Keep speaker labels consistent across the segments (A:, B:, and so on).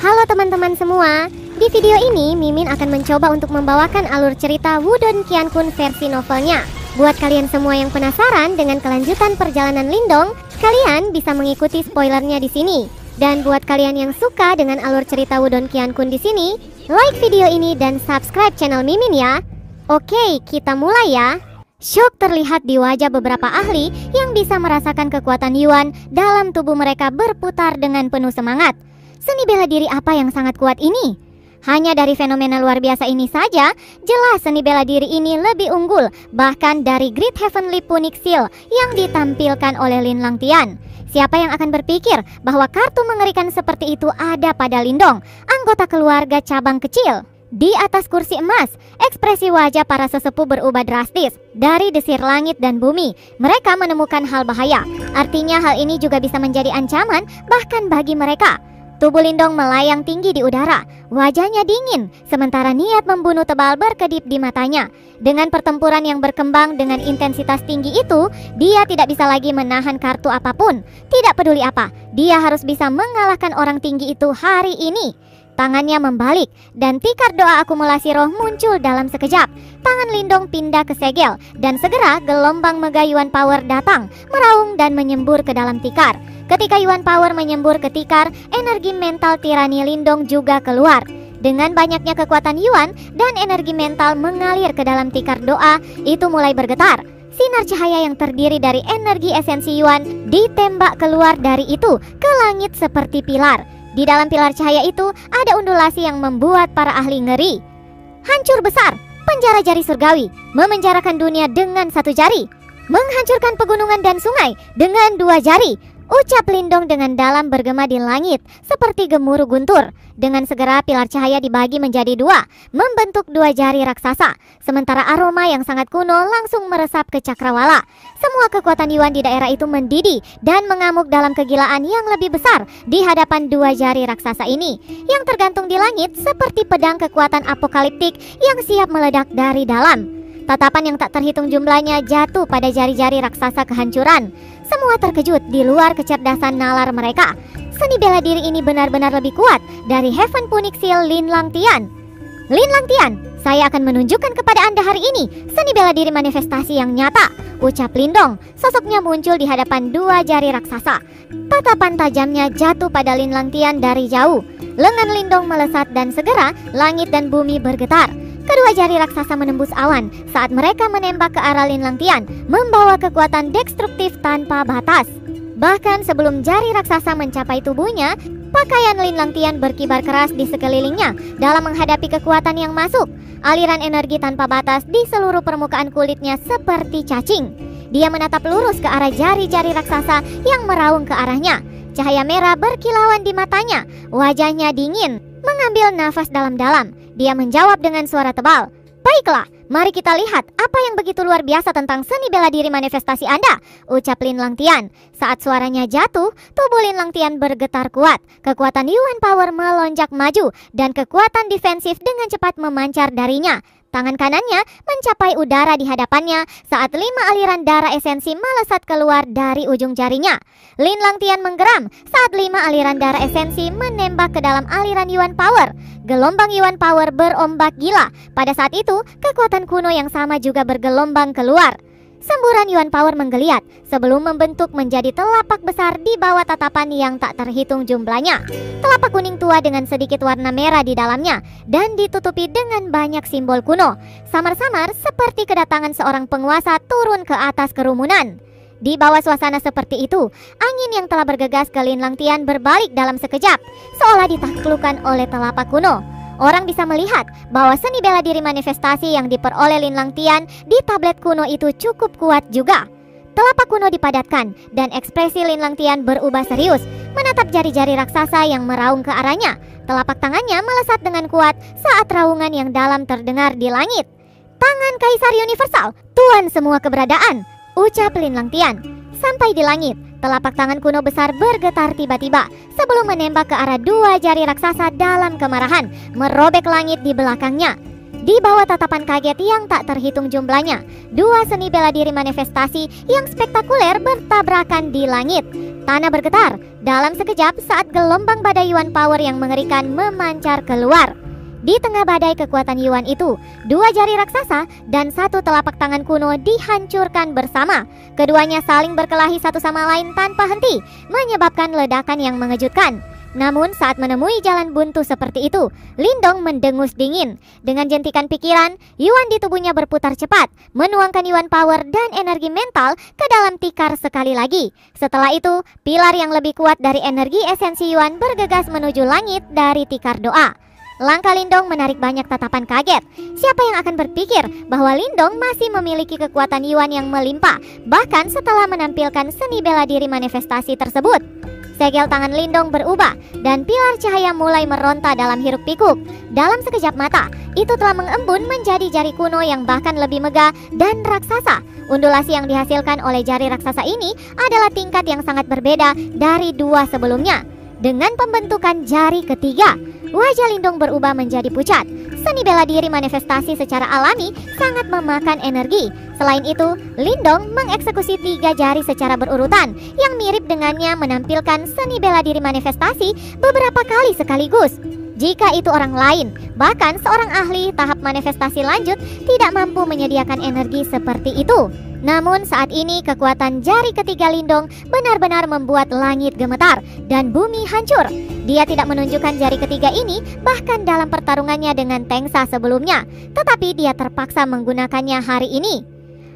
A: Halo teman-teman semua, di video ini Mimin akan mencoba untuk membawakan alur cerita Wudong Qiankun versi novelnya. Buat kalian semua yang penasaran dengan kelanjutan perjalanan Lindong, kalian bisa mengikuti spoilernya di sini. Dan buat kalian yang suka dengan alur cerita Wudong Qiankun di sini, like video ini dan subscribe channel Mimin ya. Oke, kita mulai ya. Syok terlihat di wajah beberapa ahli yang bisa merasakan kekuatan Yuan dalam tubuh mereka berputar dengan penuh semangat. Seni bela diri apa yang sangat kuat ini? Hanya dari fenomena luar biasa ini saja, jelas seni bela diri ini lebih unggul bahkan dari Great Heavenly Punic Seal yang ditampilkan oleh Lin Langtian. Siapa yang akan berpikir bahwa kartu mengerikan seperti itu ada pada Lindong, anggota keluarga cabang kecil? Di atas kursi emas, ekspresi wajah para sesepuh berubah drastis. Dari desir langit dan bumi, mereka menemukan hal bahaya. Artinya hal ini juga bisa menjadi ancaman bahkan bagi mereka. Tubuh Lindong melayang tinggi di udara, wajahnya dingin, sementara niat membunuh tebal berkedip di matanya. Dengan pertempuran yang berkembang dengan intensitas tinggi itu, dia tidak bisa lagi menahan kartu apapun. Tidak peduli apa, dia harus bisa mengalahkan orang tinggi itu hari ini. Tangannya membalik, dan tikar doa akumulasi roh muncul dalam sekejap. Tangan Lindong pindah ke segel, dan segera gelombang mega Yuan Power datang, meraung dan menyembur ke dalam tikar. Ketika Yuan Power menyembur ke tikar, energi mental tirani Lindong juga keluar. Dengan banyaknya kekuatan Yuan dan energi mental mengalir ke dalam tikar doa, itu mulai bergetar. Sinar cahaya yang terdiri dari energi esensi Yuan ditembak keluar dari itu ke langit seperti pilar. Di dalam pilar cahaya itu ada undulasi yang membuat para ahli ngeri. Hancur besar, penjara jari surgawi, memenjarakan dunia dengan satu jari, menghancurkan pegunungan dan sungai dengan dua jari. Ucap Lindong dengan dalam bergema di langit seperti gemuruh guntur. Dengan segera pilar cahaya dibagi menjadi dua, membentuk dua jari raksasa. Sementara aroma yang sangat kuno langsung meresap ke cakrawala. Semua kekuatan Yuan di daerah itu mendidih dan mengamuk dalam kegilaan yang lebih besar di hadapan dua jari raksasa ini, yang tergantung di langit seperti pedang kekuatan apokaliptik yang siap meledak dari dalam. Tatapan yang tak terhitung jumlahnya jatuh pada jari-jari raksasa kehancuran. Semua terkejut di luar kecerdasan nalar mereka. Seni bela diri ini benar-benar lebih kuat dari Heaven Punic Seal Lin Langtian. Lin Langtian, saya akan menunjukkan kepada Anda hari ini seni bela diri manifestasi yang nyata, ucap Lindong. Sosoknya muncul di hadapan dua jari raksasa. Tatapan tajamnya jatuh pada Lin Langtian dari jauh. Lengan Lindong melesat dan segera langit dan bumi bergetar. Kedua jari raksasa menembus awan saat mereka menembak ke arah Lin Langtian, membawa kekuatan destruktif tanpa batas. Bahkan sebelum jari raksasa mencapai tubuhnya, pakaian Lin Langtian berkibar keras di sekelilingnya dalam menghadapi kekuatan yang masuk. Aliran energi tanpa batas di seluruh permukaan kulitnya seperti cacing. Dia menatap lurus ke arah jari-jari raksasa yang meraung ke arahnya. Cahaya merah berkilauan di matanya, wajahnya dingin. Mengambil nafas dalam-dalam, dia menjawab dengan suara tebal. Baiklah, mari kita lihat apa yang begitu luar biasa tentang seni bela diri manifestasi Anda, ucap Lin Langtian. Saat suaranya jatuh, tubuh Lin Langtian bergetar kuat. Kekuatan Yuan Power melonjak maju dan kekuatan defensif dengan cepat memancar darinya. Tangan kanannya mencapai udara di hadapannya saat 5 aliran darah esensi melesat keluar dari ujung jarinya. Lin Langtian menggeram saat 5 aliran darah esensi menembak ke dalam aliran Yuan Power. Gelombang Yuan Power berombak gila. Pada saat itu, kekuatan kuno yang sama juga bergelombang keluar. Semburan Yuan Power menggeliat sebelum membentuk menjadi telapak besar di bawah tatapan yang tak terhitung jumlahnya. Telapak kuning tua dengan sedikit warna merah di dalamnya dan ditutupi dengan banyak simbol kuno. Samar-samar seperti kedatangan seorang penguasa turun ke atas kerumunan. Di bawah suasana seperti itu, angin yang telah bergegas ke Lin Langtian berbalik dalam sekejap, seolah ditaklukkan oleh telapak kuno. Orang bisa melihat bahwa seni bela diri manifestasi yang diperoleh Lin Langtian di tablet kuno itu cukup kuat juga. Telapak kuno dipadatkan dan ekspresi Lin Langtian berubah serius, menatap jari-jari raksasa yang meraung ke arahnya. Telapak tangannya melesat dengan kuat saat raungan yang dalam terdengar di langit. Tangan Kaisar Universal, Tuan semua keberadaan, ucap Lin Langtian. Sampai di langit, telapak tangan kuno besar bergetar tiba-tiba sebelum menembak ke arah dua jari raksasa dalam kemarahan, merobek langit di belakangnya. Di bawah tatapan kaget yang tak terhitung jumlahnya, dua seni bela diri manifestasi yang spektakuler bertabrakan di langit. Tanah bergetar dalam sekejap saat gelombang badai Yuan Power yang mengerikan memancar keluar. Di tengah badai kekuatan Yuan itu, dua jari raksasa dan satu telapak tangan kuno dihancurkan bersama. Keduanya saling berkelahi satu sama lain tanpa henti, menyebabkan ledakan yang mengejutkan. Namun saat menemui jalan buntu seperti itu, Lindong mendengus dingin. Dengan jentikan pikiran, Yuan di tubuhnya berputar cepat, menuangkan Yuan Power dan energi mental ke dalam tikar sekali lagi. Setelah itu, pilar yang lebih kuat dari energi esensi Yuan bergegas menuju langit dari tikar doa. Langkah Lindong menarik banyak tatapan kaget. Siapa yang akan berpikir bahwa Lindong masih memiliki kekuatan Yuan yang melimpah, bahkan setelah menampilkan seni bela diri manifestasi tersebut. Segel tangan Lindong berubah dan pilar cahaya mulai meronta dalam hiruk pikuk. Dalam sekejap mata, itu telah mengembun menjadi jari kuno yang bahkan lebih megah dan raksasa. Undulasi yang dihasilkan oleh jari raksasa ini adalah tingkat yang sangat berbeda dari dua sebelumnya. Dengan pembentukan jari ketiga, wajah Lindong berubah menjadi pucat. Seni bela diri manifestasi secara alami sangat memakan energi. Selain itu, Lindong mengeksekusi 3 jari secara berurutan yang mirip dengannya menampilkan seni bela diri manifestasi beberapa kali sekaligus. Jika itu orang lain, bahkan seorang ahli tahap manifestasi lanjut tidak mampu menyediakan energi seperti itu. Namun saat ini kekuatan jari ketiga Lindong benar-benar membuat langit gemetar dan bumi hancur. Dia tidak menunjukkan jari ketiga ini bahkan dalam pertarungannya dengan Tengsa sebelumnya, tetapi dia terpaksa menggunakannya hari ini.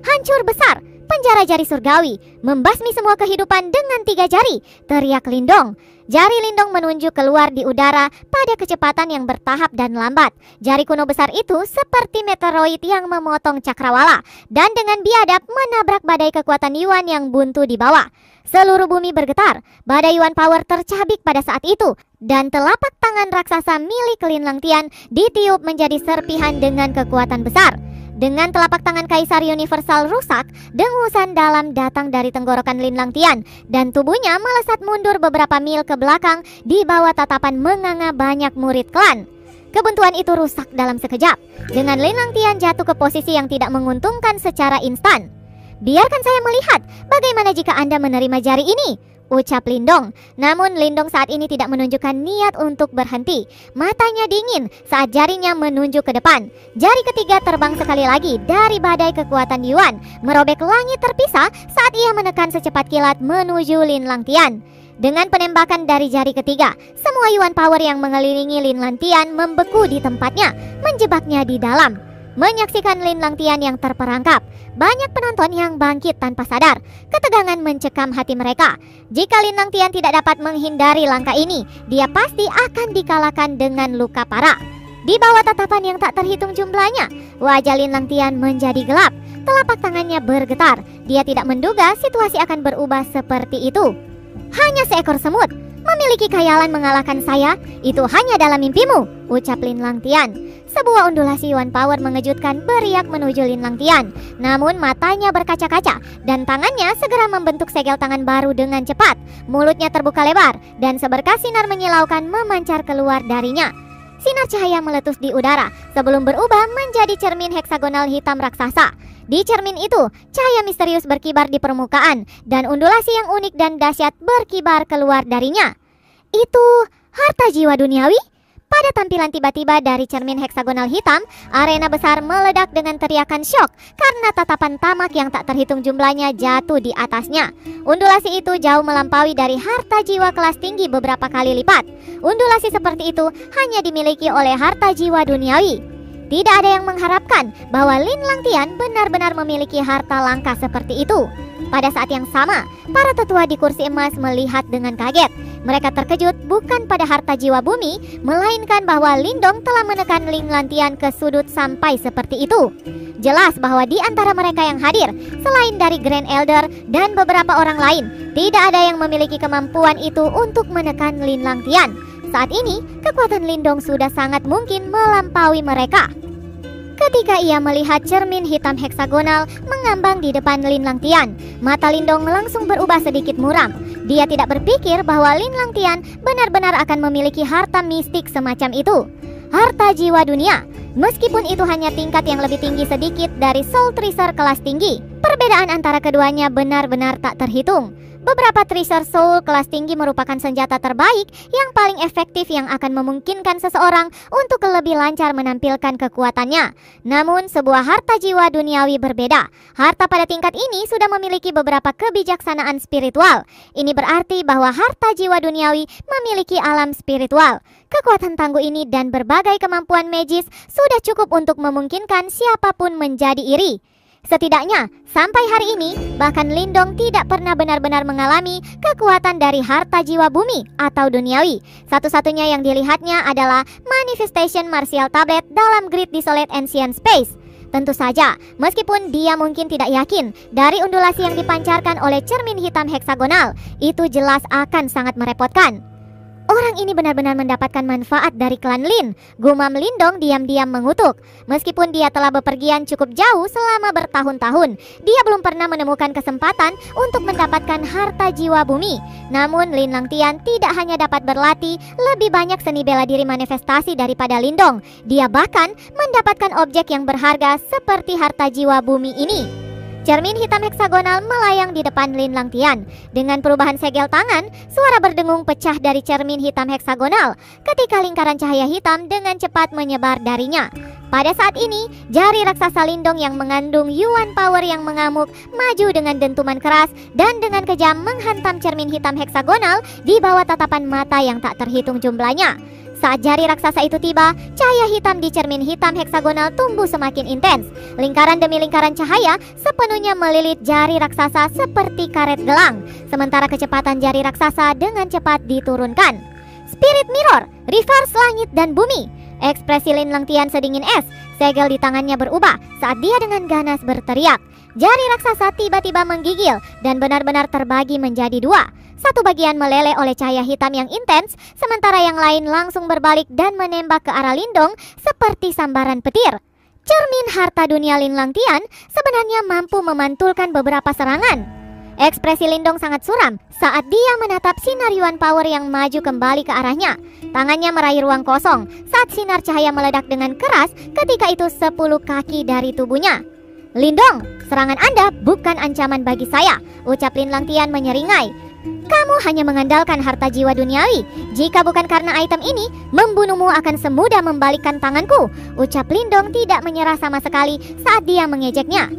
A: Hancur besar, penjara jari surgawi, membasmi semua kehidupan dengan 3 jari, teriak Lindong. Jari Lindong menunjuk keluar di udara pada kecepatan yang bertahap dan lambat. Jari kuno besar itu seperti meteoroid yang memotong cakrawala dan dengan biadab menabrak badai kekuatan Yuan yang buntu di bawah. Seluruh bumi bergetar, badai Yuan Power tercabik pada saat itu dan telapak tangan raksasa milik Lin Langtian ditiup menjadi serpihan dengan kekuatan besar. Dengan telapak tangan Kaisar Universal rusak, dengusan dalam datang dari tenggorokan Lin Langtian dan tubuhnya melesat mundur beberapa mil ke belakang di bawah tatapan menganga banyak murid klan. Kebuntuan itu rusak dalam sekejap, dengan Lin Langtian jatuh ke posisi yang tidak menguntungkan secara instan. "Biarkan saya melihat bagaimana jika Anda menerima jari ini," ucap Lindong. Namun Lindong saat ini tidak menunjukkan niat untuk berhenti. Matanya dingin saat jarinya menunjuk ke depan. Jari ketiga terbang sekali lagi dari badai kekuatan Yuan, merobek langit terpisah saat ia menekan secepat kilat menuju Lin Langtian. Dengan penembakan dari jari ketiga, semua Yuan Power yang mengelilingi Lin Langtian membeku di tempatnya, menjebaknya di dalam. Menyaksikan Lin Langtian yang terperangkap, banyak penonton yang bangkit tanpa sadar. Ketegangan mencekam hati mereka. Jika Lin Langtian tidak dapat menghindari langkah ini, dia pasti akan dikalahkan dengan luka parah. Di bawah tatapan yang tak terhitung jumlahnya, wajah Lin Langtian menjadi gelap. Telapak tangannya bergetar. Dia tidak menduga situasi akan berubah seperti itu. "Hanya seekor semut, memiliki khayalan mengalahkan saya, itu hanya dalam mimpimu," ucap Lin Langtian. Sebuah undulasi Yuan Power mengejutkan beriak menuju Lin Langtian. Namun matanya berkaca-kaca dan tangannya segera membentuk segel tangan baru dengan cepat. Mulutnya terbuka lebar dan seberkas sinar menyilaukan memancar keluar darinya. Sinar cahaya meletus di udara sebelum berubah menjadi cermin heksagonal hitam raksasa. Di cermin itu, cahaya misterius berkibar di permukaan dan undulasi yang unik dan dahsyat berkibar keluar darinya. "Itu harta jiwa duniawi?" Pada tampilan tiba-tiba dari cermin heksagonal hitam, arena besar meledak dengan teriakan syok karena tatapan tamak yang tak terhitung jumlahnya jatuh di atasnya. Undulasi itu jauh melampaui dari harta jiwa kelas tinggi beberapa kali lipat. Undulasi seperti itu hanya dimiliki oleh harta jiwa duniawi. Tidak ada yang mengharapkan bahwa Lin Langtian benar-benar memiliki harta langka seperti itu. Pada saat yang sama, para tetua di kursi emas melihat dengan kaget. Mereka terkejut bukan pada harta jiwa bumi, melainkan bahwa Lindong telah menekan Lin Langtian ke sudut sampai seperti itu. Jelas bahwa di antara mereka yang hadir, selain dari Grand Elder dan beberapa orang lain, tidak ada yang memiliki kemampuan itu untuk menekan Lin Langtian. Saat ini, kekuatan Lindong sudah sangat mungkin melampaui mereka. Ketika ia melihat cermin hitam heksagonal mengambang di depan Lin Langtian, mata Lindong langsung berubah sedikit muram. Dia tidak berpikir bahwa Lin Langtian benar-benar akan memiliki harta mistik semacam itu. Harta jiwa dunia. Meskipun itu hanya tingkat yang lebih tinggi sedikit dari Soul Treasure kelas tinggi, perbedaan antara keduanya benar-benar tak terhitung. Beberapa Treasure Soul kelas tinggi merupakan senjata terbaik yang paling efektif yang akan memungkinkan seseorang untuk lebih lancar menampilkan kekuatannya. Namun, sebuah harta jiwa duniawi berbeda. Harta pada tingkat ini sudah memiliki beberapa kebijaksanaan spiritual. Ini berarti bahwa harta jiwa duniawi memiliki alam spiritual. Kekuatan tangguh ini dan berbagai kemampuan magis sudah cukup untuk memungkinkan siapapun menjadi iri. Setidaknya, sampai hari ini, bahkan Lindong tidak pernah benar-benar mengalami kekuatan dari harta jiwa bumi atau duniawi. Satu-satunya yang dilihatnya adalah Manifestation Martial Tablet dalam Great Desolate Ancient Space. Tentu saja, meskipun dia mungkin tidak yakin dari undulasi yang dipancarkan oleh cermin hitam heksagonal, itu jelas akan sangat merepotkan. Orang ini benar-benar mendapatkan manfaat dari klan Lin. Gumam Lindong diam-diam mengutuk. Meskipun dia telah bepergian cukup jauh selama bertahun-tahun, dia belum pernah menemukan kesempatan untuk mendapatkan harta jiwa bumi. Namun Lin Langtian tidak hanya dapat berlatih lebih banyak seni bela diri manifestasi daripada Lindong. Dia bahkan mendapatkan objek yang berharga seperti harta jiwa bumi ini. Cermin hitam heksagonal melayang di depan Lin Langtian. Dengan perubahan segel tangan, suara berdengung pecah dari cermin hitam heksagonal ketika lingkaran cahaya hitam dengan cepat menyebar darinya. Pada saat ini, jari raksasa Lindong yang mengandung Yuan Power yang mengamuk maju dengan dentuman keras dan dengan kejam menghantam cermin hitam heksagonal di bawah tatapan mata yang tak terhitung jumlahnya. Saat jari raksasa itu tiba, cahaya hitam di cermin hitam heksagonal tumbuh semakin intens. Lingkaran demi lingkaran cahaya sepenuhnya melilit jari raksasa seperti karet gelang. Sementara kecepatan jari raksasa dengan cepat diturunkan. Spirit Mirror, reverse langit dan bumi. Ekspresi Lin Langtian sedingin es. Segel di tangannya berubah saat dia dengan ganas berteriak. Jari raksasa tiba-tiba menggigil dan benar-benar terbagi menjadi dua. Satu bagian meleleh oleh cahaya hitam yang intens, sementara yang lain langsung berbalik dan menembak ke arah Lindong seperti sambaran petir. Cermin harta dunia Lin Langtian sebenarnya mampu memantulkan beberapa serangan. Ekspresi Lindong sangat suram saat dia menatap sinar Yuan Power yang maju kembali ke arahnya. Tangannya meraih ruang kosong saat sinar cahaya meledak dengan keras ketika itu 10 kaki dari tubuhnya. Lindong, serangan Anda bukan ancaman bagi saya, ucap Lin Langtian menyeringai. Kamu hanya mengandalkan harta jiwa duniawi. Jika bukan karena item ini, membunuhmu akan semudah membalikkan tanganku, ucap Lindong tidak menyerah sama sekali saat dia mengejeknya.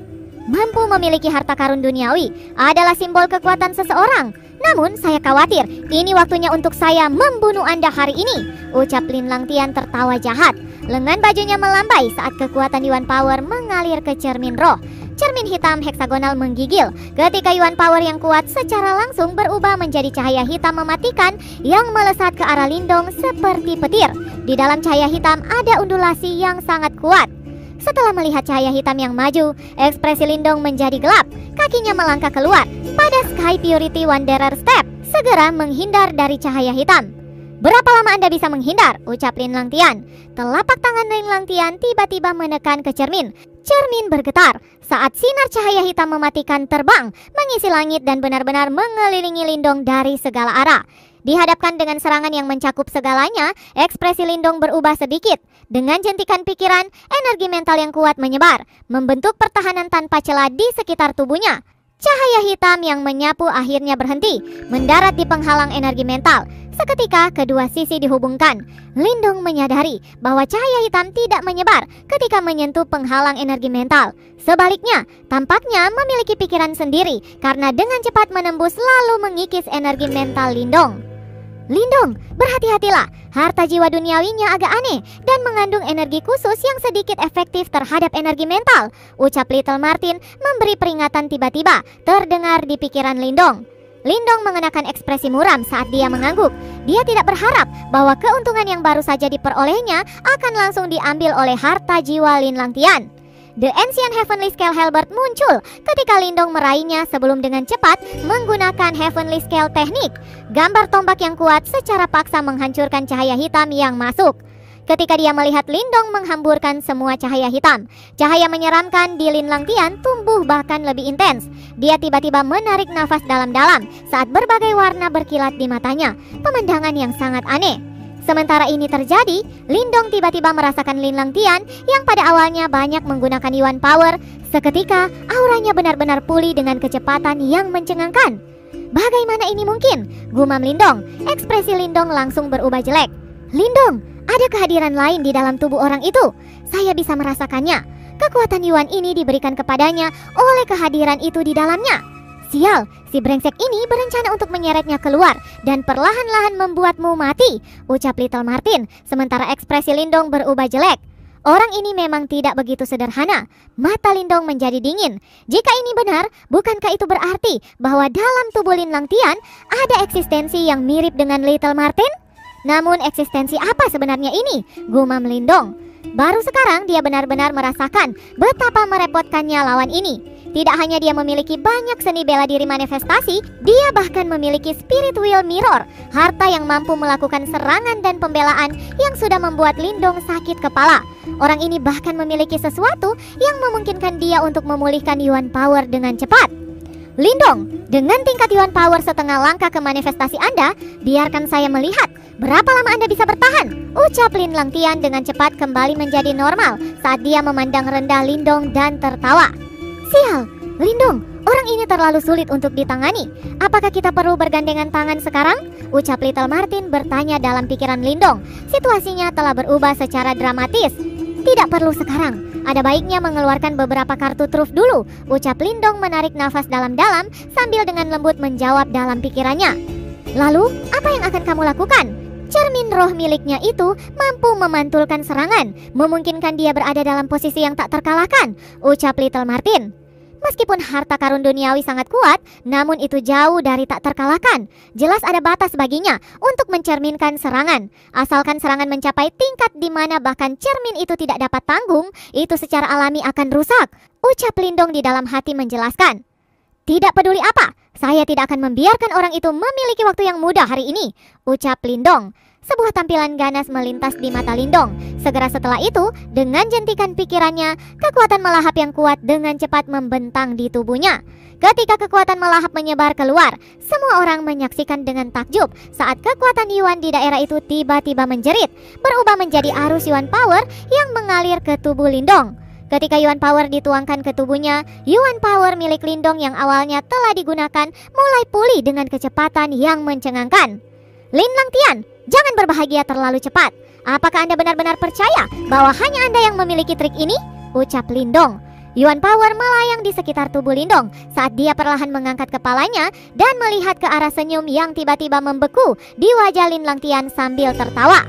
A: Mampu memiliki harta karun duniawi adalah simbol kekuatan seseorang. Namun saya khawatir ini waktunya untuk saya membunuh Anda hari ini, ucap Lin Langtian tertawa jahat. Lengan bajunya melambai saat kekuatan Yuan Power mengalir ke cermin roh. Cermin hitam heksagonal menggigil ketika Yuan Power yang kuat secara langsung berubah menjadi cahaya hitam mematikan yang melesat ke arah Lindong seperti petir. Di dalam cahaya hitam ada undulasi yang sangat kuat. Setelah melihat cahaya hitam yang maju, ekspresi Lindong menjadi gelap. Kakinya melangkah keluar pada Sky Purity Wanderer Step, segera menghindar dari cahaya hitam. Berapa lama Anda bisa menghindar? Ucap Lin Langtian. Telapak tangan Lin Langtian tiba-tiba menekan ke cermin. Cermin bergetar saat sinar cahaya hitam mematikan terbang, mengisi langit dan benar-benar mengelilingi Lindong dari segala arah. Dihadapkan dengan serangan yang mencakup segalanya, ekspresi Lindong berubah sedikit. Dengan jentikan pikiran, energi mental yang kuat menyebar, membentuk pertahanan tanpa celah di sekitar tubuhnya. Cahaya hitam yang menyapu akhirnya berhenti, mendarat di penghalang energi mental. Seketika kedua sisi dihubungkan. Lindong menyadari bahwa cahaya hitam tidak menyebar ketika menyentuh penghalang energi mental. Sebaliknya, tampaknya memiliki pikiran sendiri karena dengan cepat menembus lalu mengikis energi mental Lindong. Lindong, berhati-hatilah. Harta jiwa duniawinya agak aneh dan mengandung energi khusus yang sedikit efektif terhadap energi mental, ucap Little Martin memberi peringatan tiba-tiba terdengar di pikiran Lindong. Lindong mengenakan ekspresi muram saat dia mengangguk. Dia tidak berharap bahwa keuntungan yang baru saja diperolehnya akan langsung diambil oleh harta jiwa Lin Langtian. The Ancient Heavenly Scale Halberd muncul ketika Lindong meraihnya sebelum dengan cepat menggunakan Heavenly Scale Teknik. Gambar tombak yang kuat secara paksa menghancurkan cahaya hitam yang masuk. Ketika dia melihat Lindong menghamburkan semua cahaya hitam, cahaya menyeramkan di Lin Langtian tumbuh bahkan lebih intens. Dia tiba-tiba menarik nafas dalam-dalam saat berbagai warna berkilat di matanya, pemandangan yang sangat aneh. Sementara ini terjadi, Lindong tiba-tiba merasakan Lin Langtian yang pada awalnya banyak menggunakan Yuan Power. Seketika, auranya benar-benar pulih dengan kecepatan yang mencengangkan. Bagaimana ini mungkin? Gumam Lindong. Ekspresi Lindong langsung berubah jelek. Lindong, ada kehadiran lain di dalam tubuh orang itu. Saya bisa merasakannya. Kekuatan Yuan ini diberikan kepadanya oleh kehadiran itu di dalamnya. Sial, si brengsek ini berencana untuk menyeretnya keluar dan perlahan-lahan membuatmu mati, ucap Little Martin, sementara ekspresi Lindong berubah jelek. Orang ini memang tidak begitu sederhana. Mata Lindong menjadi dingin. Jika ini benar, bukankah itu berarti bahwa dalam tubuh Lin Langtian ada eksistensi yang mirip dengan Little Martin? Namun eksistensi apa sebenarnya ini? Gumam Lindong. Baru sekarang dia benar-benar merasakan betapa merepotkannya lawan ini. Tidak hanya dia memiliki banyak seni bela diri manifestasi, dia bahkan memiliki Spirit Wheel Mirror, harta yang mampu melakukan serangan dan pembelaan yang sudah membuat Lindong sakit kepala. Orang ini bahkan memiliki sesuatu yang memungkinkan dia untuk memulihkan Yuan Power dengan cepat. Lindong, dengan tingkat Yuan Power setengah langkah ke manifestasi Anda, biarkan saya melihat berapa lama Anda bisa bertahan, ucap Lin Langtian dengan cepat kembali menjadi normal saat dia memandang rendah Lindong dan tertawa. Sial, Lindong, orang ini terlalu sulit untuk ditangani. Apakah kita perlu bergandengan tangan sekarang? Ucap Little Martin bertanya dalam pikiran Lindong. Situasinya telah berubah secara dramatis. Tidak perlu sekarang. Ada baiknya mengeluarkan beberapa kartu truf dulu, ucap Lindong menarik nafas dalam-dalam sambil dengan lembut menjawab dalam pikirannya. Lalu, apa yang akan kamu lakukan? Cermin roh miliknya itu mampu memantulkan serangan, memungkinkan dia berada dalam posisi yang tak terkalahkan, ucap Little Martin. Meskipun harta karun duniawi sangat kuat, namun itu jauh dari tak terkalahkan. Jelas ada batas baginya untuk mencerminkan serangan. Asalkan serangan mencapai tingkat di mana bahkan cermin itu tidak dapat tanggung, itu secara alami akan rusak, ucap Lindong di dalam hati menjelaskan. Tidak peduli apa, saya tidak akan membiarkan orang itu memiliki waktu yang mudah hari ini, ucap Lindong. Sebuah tampilan ganas melintas di mata Lindong. Segera setelah itu, dengan jentikan pikirannya, kekuatan melahap yang kuat dengan cepat membentang di tubuhnya. Ketika kekuatan melahap menyebar keluar, semua orang menyaksikan dengan takjub saat kekuatan Yuan di daerah itu tiba-tiba menjerit, berubah menjadi arus Yuan Power yang mengalir ke tubuh Lindong. Ketika Yuan Power dituangkan ke tubuhnya, Yuan Power milik Lindong yang awalnya telah digunakan mulai pulih dengan kecepatan yang mencengangkan. Lin Langtian, jangan berbahagia terlalu cepat. Apakah Anda benar-benar percaya bahwa hanya Anda yang memiliki trik ini? Ucap Lindong. Yuan Power melayang di sekitar tubuh Lindong saat dia perlahan mengangkat kepalanya dan melihat ke arah senyum yang tiba-tiba membeku di wajah Lin Langtian sambil tertawa.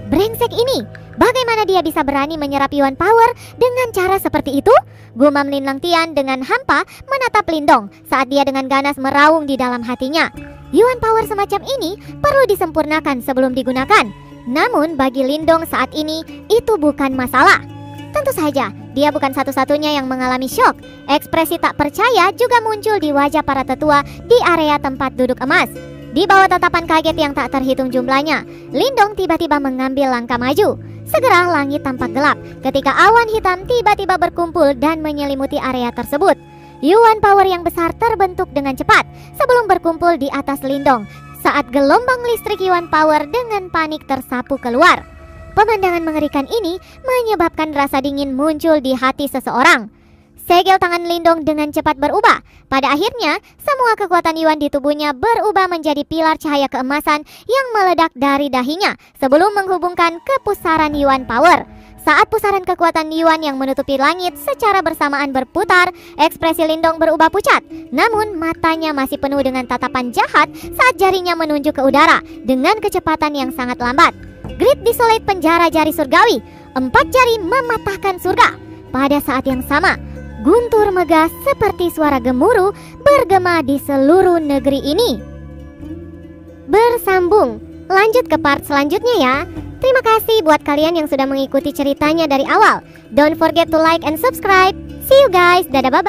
A: Brengsek ini, bagaimana dia bisa berani menyerap Yuan Power dengan cara seperti itu? Gumam Lin Langtian dengan hampa menatap Lindong saat dia dengan ganas meraung di dalam hatinya. Yuan Power semacam ini perlu disempurnakan sebelum digunakan. Namun bagi Lindong saat ini itu bukan masalah. Tentu saja dia bukan satu-satunya yang mengalami syok. Ekspresi tak percaya juga muncul di wajah para tetua di area tempat duduk emas. Di bawah tatapan kaget yang tak terhitung jumlahnya, Lindong tiba-tiba mengambil langkah maju. Segera langit tampak gelap ketika awan hitam tiba-tiba berkumpul dan menyelimuti area tersebut. Yuan Power yang besar terbentuk dengan cepat sebelum berkumpul di atas Lindong saat gelombang listrik Yuan Power dengan panik tersapu keluar. Pemandangan mengerikan ini menyebabkan rasa dingin muncul di hati seseorang. Segel tangan Lindong dengan cepat berubah. Pada akhirnya, semua kekuatan Yuan di tubuhnya berubah menjadi pilar cahaya keemasan yang meledak dari dahinya sebelum menghubungkan ke pusaran Yuan Power. Saat pusaran kekuatan Yuan yang menutupi langit secara bersamaan berputar, ekspresi Lindong berubah pucat. Namun matanya masih penuh dengan tatapan jahat saat jarinya menunjuk ke udara dengan kecepatan yang sangat lambat. Grid Desolate penjara jari surgawi, 4 jari mematahkan surga. Pada saat yang sama, guntur megah seperti suara gemuruh bergema di seluruh negeri ini. Bersambung, lanjut ke part selanjutnya ya. Terima kasih buat kalian yang sudah mengikuti ceritanya dari awal. Don't forget to like and subscribe. See you guys, dadah bye-bye.